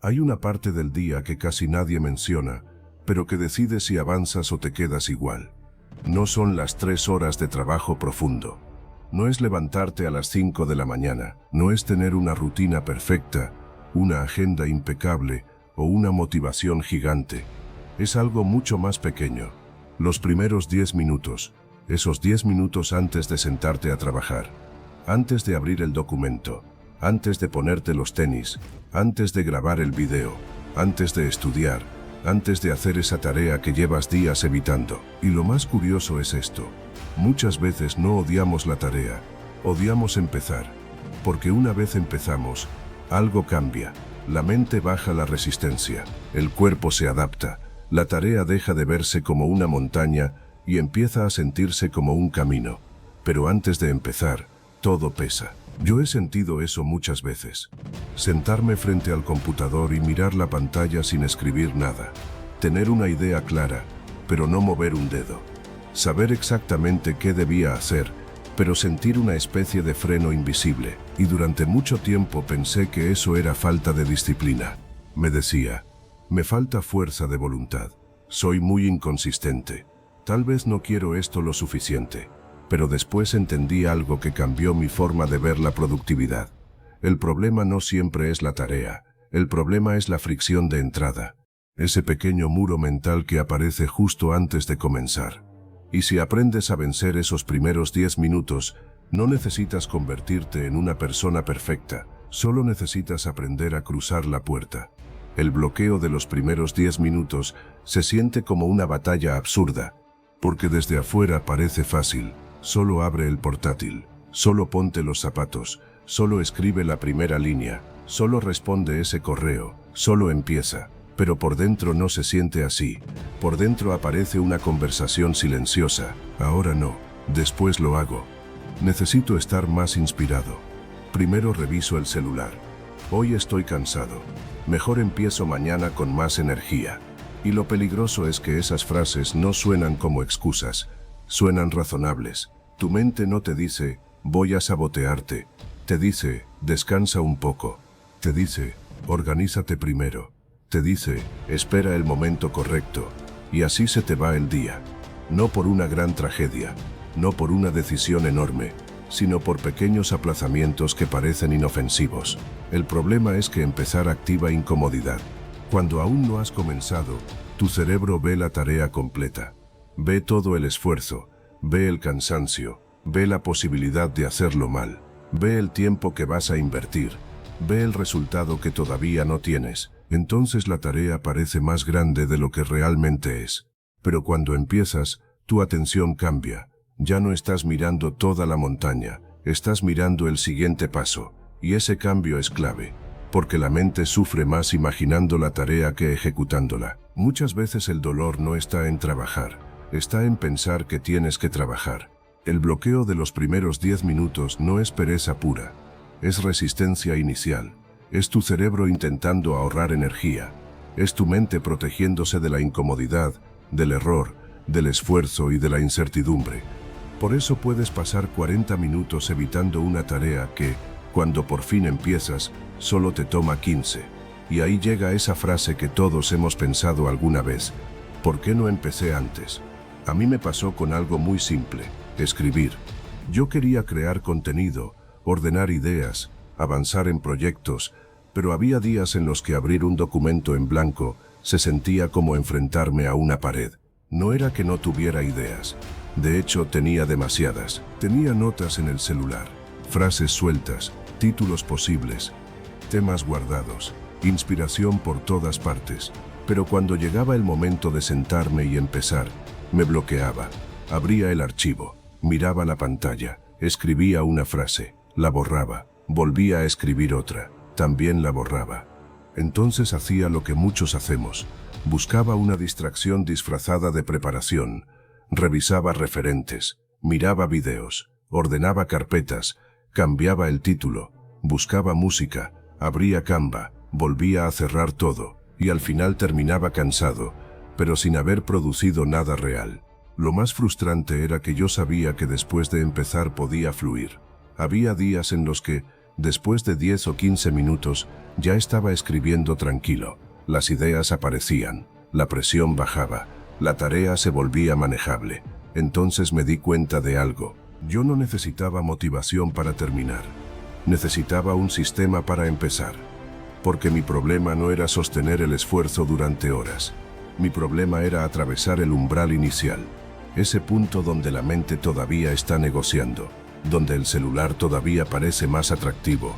Hay una parte del día que casi nadie menciona, pero que decide si avanzas o te quedas igual. No son las 3 horas de trabajo profundo. No es levantarte a las 5 de la mañana. No es tener una rutina perfecta, una agenda impecable o una motivación gigante. Es algo mucho más pequeño. Los primeros 10 minutos. Esos 10 minutos antes de sentarte a trabajar. Antes de abrir el documento. Antes de ponerte los tenis. Antes de grabar el video. Antes de estudiar. Antes de hacer esa tarea que llevas días evitando. Y lo más curioso es esto. Muchas veces no odiamos la tarea. Odiamos empezar. Porque una vez empezamos, algo cambia. La mente baja la resistencia. El cuerpo se adapta. La tarea deja de verse como una montaña y empieza a sentirse como un camino. Pero antes de empezar, todo pesa. Yo he sentido eso muchas veces. Sentarme frente al computador y mirar la pantalla sin escribir nada. Tener una idea clara, pero no mover un dedo. Saber exactamente qué debía hacer, pero sentir una especie de freno invisible. Y durante mucho tiempo pensé que eso era falta de disciplina. Me decía, me falta fuerza de voluntad. Soy muy inconsistente. Tal vez no quiero esto lo suficiente. Pero después entendí algo que cambió mi forma de ver la productividad. El problema no siempre es la tarea. El problema es la fricción de entrada. Ese pequeño muro mental que aparece justo antes de comenzar. Y si aprendes a vencer esos primeros 10 minutos, no necesitas convertirte en una persona perfecta. Solo necesitas aprender a cruzar la puerta. El bloqueo de los primeros 10 minutos se siente como una batalla absurda. Porque desde afuera parece fácil. Solo abre el portátil, solo ponte los zapatos, solo escribe la primera línea, solo responde ese correo, solo empieza. Pero por dentro no se siente así. Por dentro aparece una conversación silenciosa. Ahora no, después lo hago. Necesito estar más inspirado. Primero reviso el celular. Hoy estoy cansado. Mejor empiezo mañana con más energía. Y lo peligroso es que esas frases no suenan como excusas. Suenan razonables. Tu mente no te dice, voy a sabotearte. Te dice, descansa un poco. Te dice, organízate primero. Te dice, espera el momento correcto. Y así se te va el día. No por una gran tragedia, no por una decisión enorme, sino por pequeños aplazamientos que parecen inofensivos. El problema es que empezar activa incomodidad. Cuando aún no has comenzado, tu cerebro ve la tarea completa. Ve todo el esfuerzo, ve el cansancio, ve la posibilidad de hacerlo mal, ve el tiempo que vas a invertir, ve el resultado que todavía no tienes. Entonces la tarea parece más grande de lo que realmente es. Pero cuando empiezas, tu atención cambia. Ya no estás mirando toda la montaña, estás mirando el siguiente paso. Y ese cambio es clave, porque la mente sufre más imaginando la tarea que ejecutándola. Muchas veces el dolor no está en trabajar. Está en pensar que tienes que trabajar. El bloqueo de los primeros 10 minutos no es pereza pura. Es resistencia inicial. Es tu cerebro intentando ahorrar energía. Es tu mente protegiéndose de la incomodidad, del error, del esfuerzo y de la incertidumbre. Por eso puedes pasar 40 minutos evitando una tarea que, cuando por fin empiezas, solo te toma 15. Y ahí llega esa frase que todos hemos pensado alguna vez. ¿Por qué no empecé antes? A mí me pasó con algo muy simple, escribir. Yo quería crear contenido, ordenar ideas, avanzar en proyectos, pero había días en los que abrir un documento en blanco se sentía como enfrentarme a una pared. No era que no tuviera ideas. De hecho, tenía demasiadas. Tenía notas en el celular, frases sueltas, títulos posibles, temas guardados, inspiración por todas partes. Pero cuando llegaba el momento de sentarme y empezar, me bloqueaba. Abría el archivo, miraba la pantalla, escribía una frase, la borraba, volvía a escribir otra, también la borraba. Entonces hacía lo que muchos hacemos. Buscaba una distracción disfrazada de preparación, revisaba referentes, miraba videos, ordenaba carpetas, cambiaba el título, buscaba música, abría Canva, volvía a cerrar todo, y al final terminaba cansado, pero sin haber producido nada real. Lo más frustrante era que yo sabía que después de empezar podía fluir. Había días en los que, Después de 10 o 15 minutos, ya estaba escribiendo tranquilo. Las ideas aparecían, la presión bajaba, la tarea se volvía manejable. Entonces me di cuenta de algo. Yo no necesitaba motivación para terminar. Necesitaba un sistema para empezar. Porque mi problema no era sostener el esfuerzo durante horas. Mi problema era atravesar el umbral inicial. Ese punto donde la mente todavía está negociando, donde el celular todavía parece más atractivo,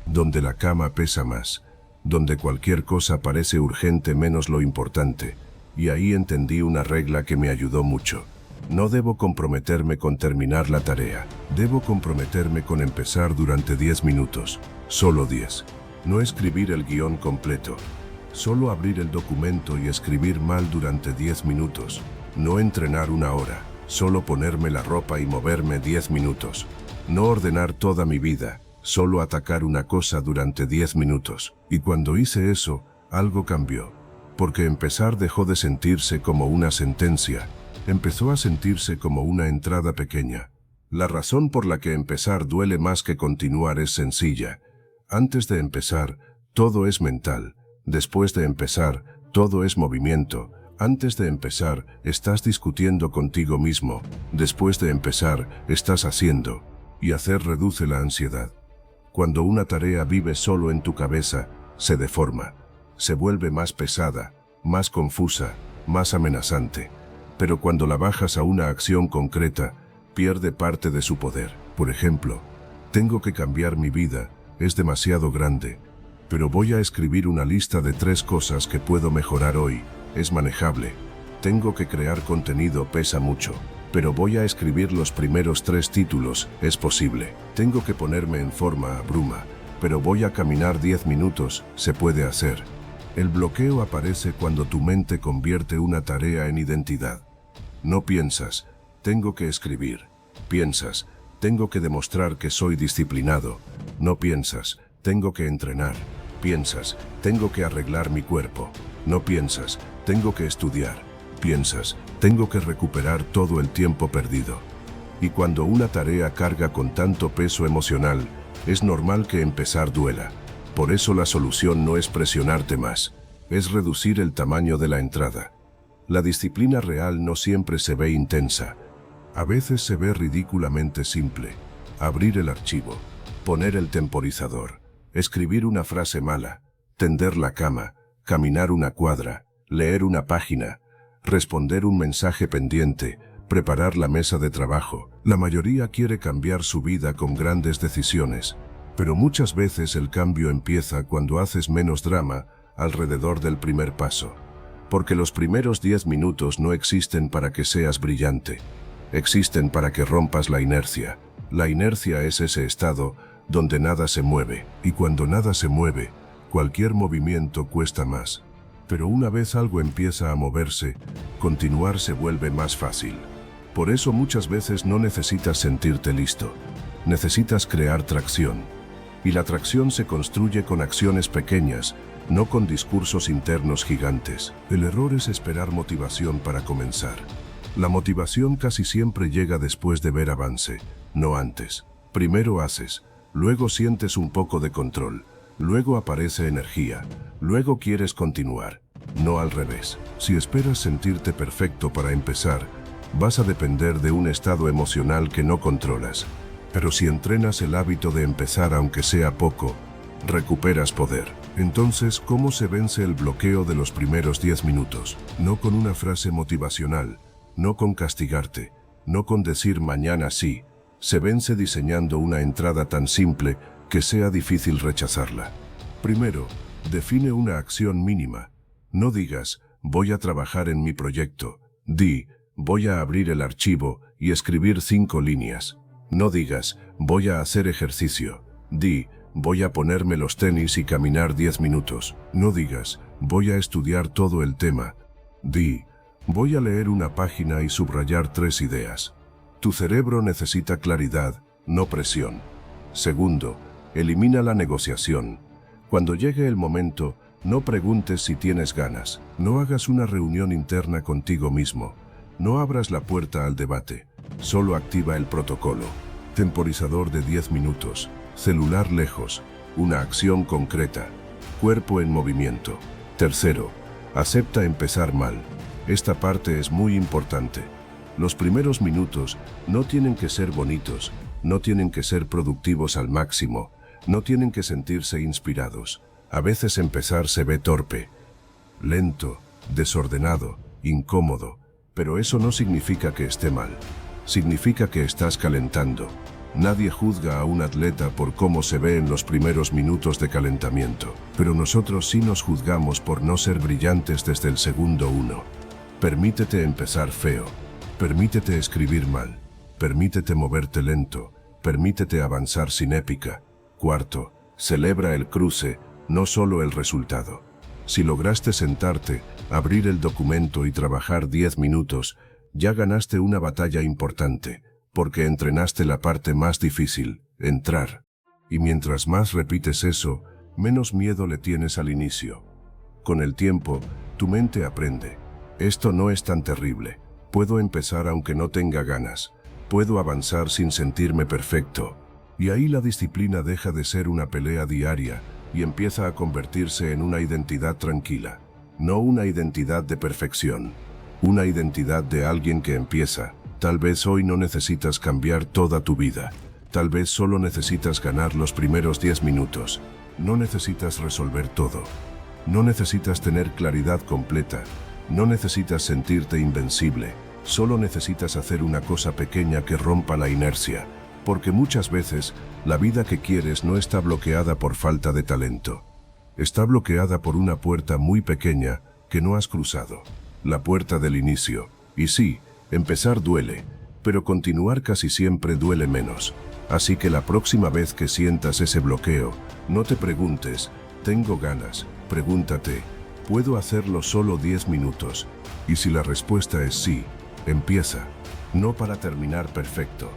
donde la cama pesa más, donde cualquier cosa parece urgente menos lo importante. Y ahí entendí una regla que me ayudó mucho. No debo comprometerme con terminar la tarea. Debo comprometerme con empezar durante 10 minutos. Solo 10. No escribir el guión completo. Solo abrir el documento y escribir mal durante 10 minutos. No entrenar 1 hora. Solo ponerme la ropa y moverme 10 minutos. No ordenar toda mi vida. Solo atacar una cosa durante 10 minutos. Y cuando hice eso, algo cambió. Porque empezar dejó de sentirse como una sentencia. Empezó a sentirse como una entrada pequeña. La razón por la que empezar duele más que continuar es sencilla. Antes de empezar, todo es mental. Después de empezar, todo es movimiento. Antes de empezar, estás discutiendo contigo mismo. Después de empezar, estás haciendo. Y hacer reduce la ansiedad. Cuando una tarea vive solo en tu cabeza, se deforma. Se vuelve más pesada, más confusa, más amenazante. Pero cuando la bajas a una acción concreta, pierde parte de su poder. Por ejemplo, tengo que cambiar mi vida, es demasiado grande. Pero voy a escribir una lista de 3 cosas que puedo mejorar hoy, es manejable. Tengo que crear contenido, pesa mucho. Pero voy a escribir los primeros 3 títulos, es posible. Tengo que ponerme en forma, abruma. Pero voy a caminar 10 minutos, se puede hacer. El bloqueo aparece cuando tu mente convierte una tarea en identidad. No piensas, tengo que escribir. Piensas, tengo que demostrar que soy disciplinado. No piensas, tengo que entrenar. Piensas, tengo que arreglar mi cuerpo. No piensas, tengo que estudiar. Piensas, tengo que recuperar todo el tiempo perdido. Y cuando una tarea carga con tanto peso emocional, es normal que empezar duela. Por eso la solución no es presionarte más, es reducir el tamaño de la entrada. La disciplina real no siempre se ve intensa. A veces se ve ridículamente simple. Abrir el archivo, poner el temporizador, escribir una frase mala, tender la cama, caminar una cuadra, leer una página, responder un mensaje pendiente, preparar la mesa de trabajo. La mayoría quiere cambiar su vida con grandes decisiones, pero muchas veces el cambio empieza cuando haces menos drama alrededor del primer paso. Porque los primeros 10 minutos no existen para que seas brillante, existen para que rompas la inercia. La inercia es ese estado donde nada se mueve, y cuando nada se mueve, cualquier movimiento cuesta más. Pero una vez algo empieza a moverse, continuar se vuelve más fácil. Por eso muchas veces no necesitas sentirte listo, necesitas crear tracción. Y la tracción se construye con acciones pequeñas, no con discursos internos gigantes. El error es esperar motivación para comenzar. La motivación casi siempre llega después de ver avance, no antes. Primero haces, luego sientes un poco de control, luego aparece energía, luego quieres continuar, no al revés. Si esperas sentirte perfecto para empezar, vas a depender de un estado emocional que no controlas. Pero si entrenas el hábito de empezar aunque sea poco, recuperas poder. Entonces, ¿cómo se vence el bloqueo de los primeros 10 minutos? No con una frase motivacional, no con castigarte, no con decir mañana sí. Se vence diseñando una entrada tan simple que sea difícil rechazarla. Primero, define una acción mínima. No digas, voy a trabajar en mi proyecto. Di, voy a abrir el archivo y escribir 5 líneas. No digas, voy a hacer ejercicio. Di, voy a ponerme los tenis y caminar 10 minutos. No digas, voy a estudiar todo el tema. Di, voy a leer una página y subrayar 3 ideas. Tu cerebro necesita claridad, no presión. Segundo, elimina la negociación. Cuando llegue el momento, no preguntes si tienes ganas. No hagas una reunión interna contigo mismo. No abras la puerta al debate. Solo activa el protocolo. Temporizador de 10 minutos. celular lejos, una acción concreta, cuerpo en movimiento. Tercero, acepta empezar mal. Esta parte es muy importante. Los primeros minutos no tienen que ser bonitos, no tienen que ser productivos al máximo, no tienen que sentirse inspirados. A veces empezar se ve torpe, lento, desordenado, incómodo, pero eso no significa que esté mal. Significa que estás calentando. Nadie juzga a un atleta por cómo se ve en los primeros minutos de calentamiento, pero nosotros sí nos juzgamos por no ser brillantes desde el segundo 1. Permítete empezar feo, permítete escribir mal, permítete moverte lento, permítete avanzar sin épica. Cuarto, celebra el cruce, no solo el resultado. Si lograste sentarte, abrir el documento y trabajar 10 minutos, ya ganaste una batalla importante, porque entrenaste la parte más difícil, entrar. Y mientras más repites eso, menos miedo le tienes al inicio. Con el tiempo, tu mente aprende. Esto no es tan terrible. Puedo empezar aunque no tenga ganas. Puedo avanzar sin sentirme perfecto. Y ahí la disciplina deja de ser una pelea diaria y empieza a convertirse en una identidad tranquila. No una identidad de perfección. Una identidad de alguien que empieza. Tal vez hoy no necesitas cambiar toda tu vida. Tal vez solo necesitas ganar los primeros 10 minutos. No necesitas resolver todo. No necesitas tener claridad completa. No necesitas sentirte invencible. Solo necesitas hacer una cosa pequeña que rompa la inercia. Porque muchas veces, la vida que quieres no está bloqueada por falta de talento. Está bloqueada por una puerta muy pequeña que no has cruzado. La puerta del inicio. Y sí, empezar duele, pero continuar casi siempre duele menos. Así que la próxima vez que sientas ese bloqueo, no te preguntes, ¿tengo ganas? Pregúntate, ¿puedo hacerlo solo 10 minutos? Y si la respuesta es sí, empieza. No para terminar perfecto,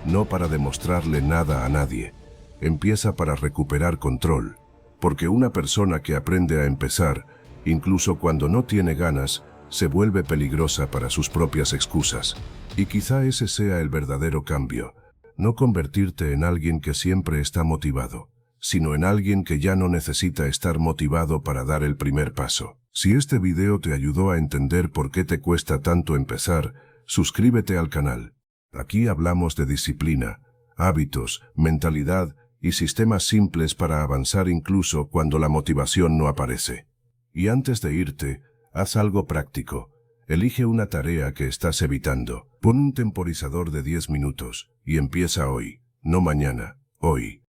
no para demostrarle nada a nadie. Empieza para recuperar control, porque una persona que aprende a empezar, incluso cuando no tiene ganas, se vuelve peligrosa para sus propias excusas. Y quizá ese sea el verdadero cambio. No convertirte en alguien que siempre está motivado, sino en alguien que ya no necesita estar motivado para dar el primer paso. Si este video te ayudó a entender por qué te cuesta tanto empezar, suscríbete al canal. Aquí hablamos de disciplina, hábitos, mentalidad y sistemas simples para avanzar incluso cuando la motivación no aparece. Y antes de irte, haz algo práctico. Elige una tarea que estás evitando. Pon un temporizador de 10 minutos y empieza hoy, no mañana, hoy.